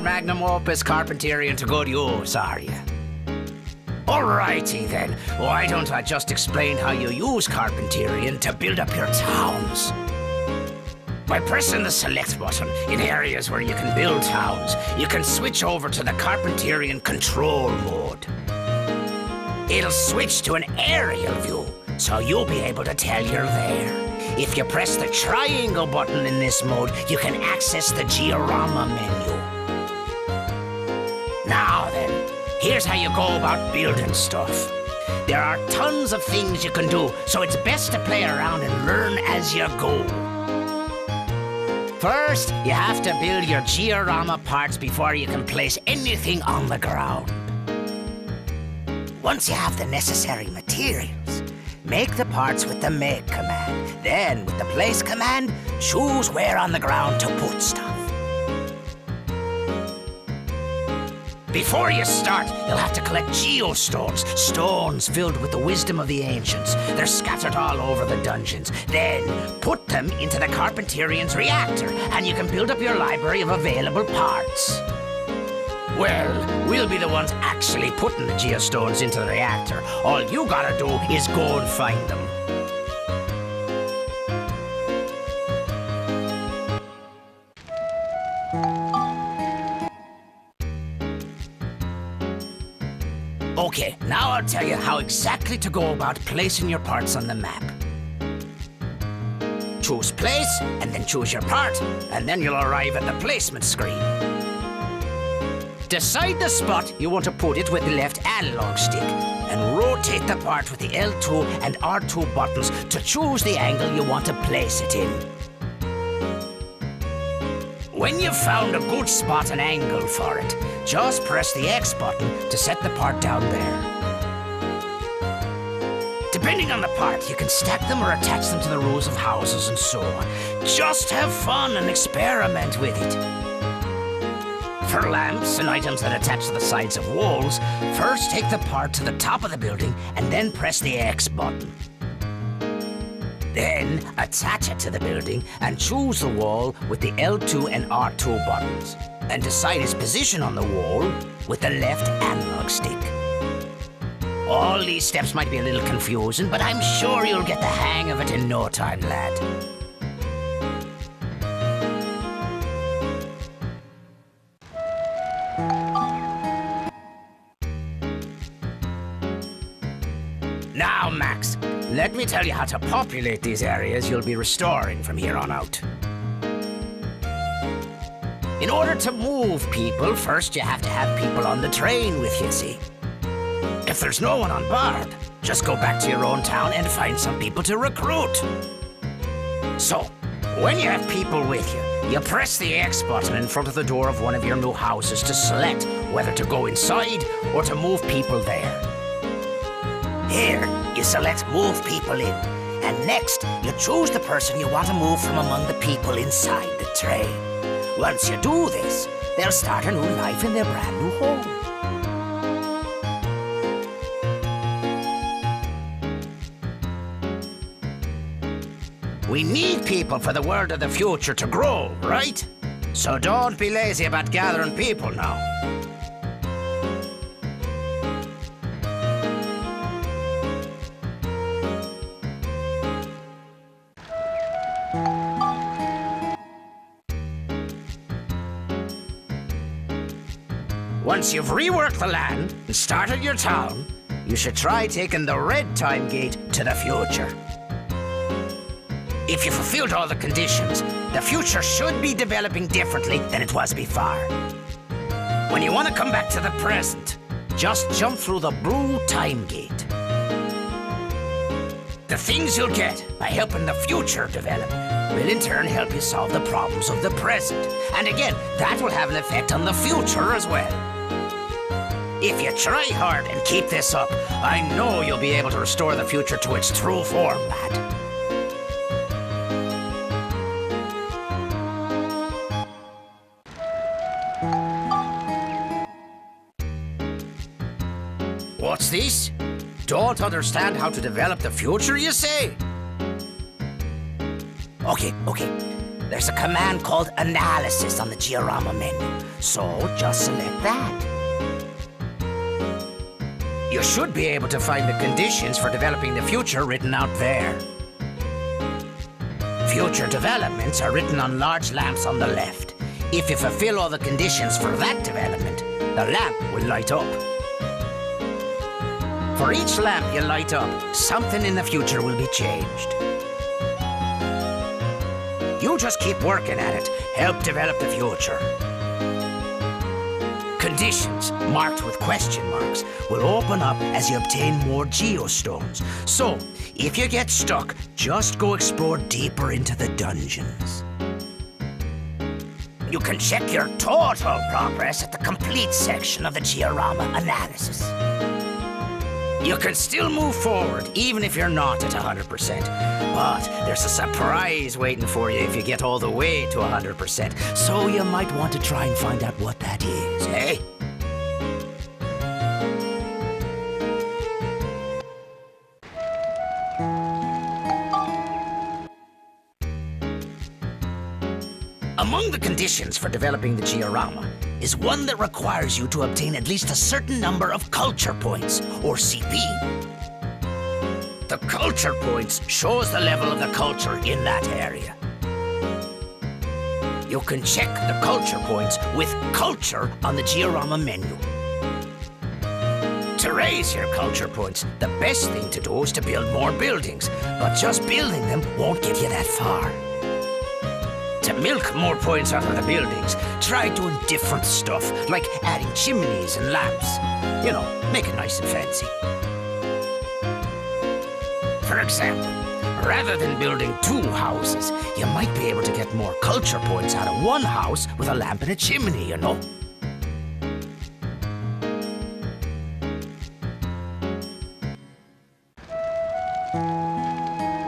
magnum opus Carpenterian to good use, are you? Alrighty then, why don't I just explain how you use Carpenterian to build up your towns? By pressing the select button in areas where you can build towns, you can switch over to the Carpenterian control mode. It'll switch to an aerial view, so you'll be able to tell you're there. If you press the triangle button in this mode, you can access the diorama menu. Now then, here's how you go about building stuff. There are tons of things you can do, so it's best to play around and learn as you go. First, you have to build your diorama parts before you can place anything on the ground. Once you have the necessary materials, make the parts with the make command. Then, with the place command, choose where on the ground to put stuff. Before you start, you'll have to collect geostones, stones filled with the wisdom of the ancients. They're scattered all over the dungeons. Then, put them into the Carpenterian's reactor, and you can build up your library of available parts. Well, we'll be the ones actually putting the geostones into the reactor. All you gotta do is go and find them. Okay, now I'll tell you how exactly to go about placing your parts on the map. Choose place, and then choose your part, and then you'll arrive at the placement screen. Decide the spot you want to put it with the left analog stick, and rotate the part with the L2 and R2 buttons to choose the angle you want to place it in. When you've found a good spot and angle for it, just press the X button to set the part down there. Depending on the part, you can stack them or attach them to the rows of houses and so on. Just have fun and experiment with it. For lamps and items that attach to the sides of walls, first take the part to the top of the building and then press the X button. Then attach it to the building and choose the wall with the L2 and R2 buttons, and decide its position on the wall with the left analog stick. All these steps might be a little confusing, but I'm sure you'll get the hang of it in no time, lad. Now, Max, let me tell you how to populate these areas you'll be restoring from here on out. In order to move people, first you have to have people on the train with you, see? If there's no one on board, just go back to your own town and find some people to recruit. So, when you have people with you, you press the X button in front of the door of one of your new houses to select whether to go inside or to move people there. Here, you select Move People In, and next, you choose the person you want to move from among the people inside the train. Once you do this, they'll start a new life in their brand new home. We need people for the world of the future to grow, right? So don't be lazy about gathering people now. Once you've reworked the land and started your town, you should try taking the red time gate to the future. If you fulfilled all the conditions, the future should be developing differently than it was before. When you want to come back to the present, just jump through the blue time gate. The things you'll get by helping the future develop will in turn help you solve the problems of the present. And again, that will have an effect on the future as well. If you try hard and keep this up, I know you'll be able to restore the future to its true form, lad. What's this? Don't understand how to develop the future, you say? Okay. There's a command called Analysis on the Georama menu, so just select that. You should be able to find the conditions for developing the future written out there. Future developments are written on large lamps on the left. If you fulfill all the conditions for that development, the lamp will light up. For each lamp you light up, something in the future will be changed. You just keep working at it. Help develop the future. Conditions, marked with question marks, will open up as you obtain more geostones. So, if you get stuck, just go explore deeper into the dungeons. You can check your total progress at the complete section of the Georama Analysis. You can still move forward, even if you're not at 100%. But there's a surprise waiting for you if you get all the way to 100%. So you might want to try and find out what that is, eh? Among the conditions for developing the Georama is one that requires you to obtain at least a certain number of culture points, or CP. The culture points shows the level of the culture in that area. You can check the culture points with culture on the Georama menu. To raise your culture points, the best thing to do is to build more buildings, but just building them won't get you that far. To milk more points out of the buildings, try doing different stuff, like adding chimneys and lamps. You know, make it nice and fancy. For example, rather than building 2 houses, you might be able to get more culture points out of 1 house with a lamp and a chimney, you know?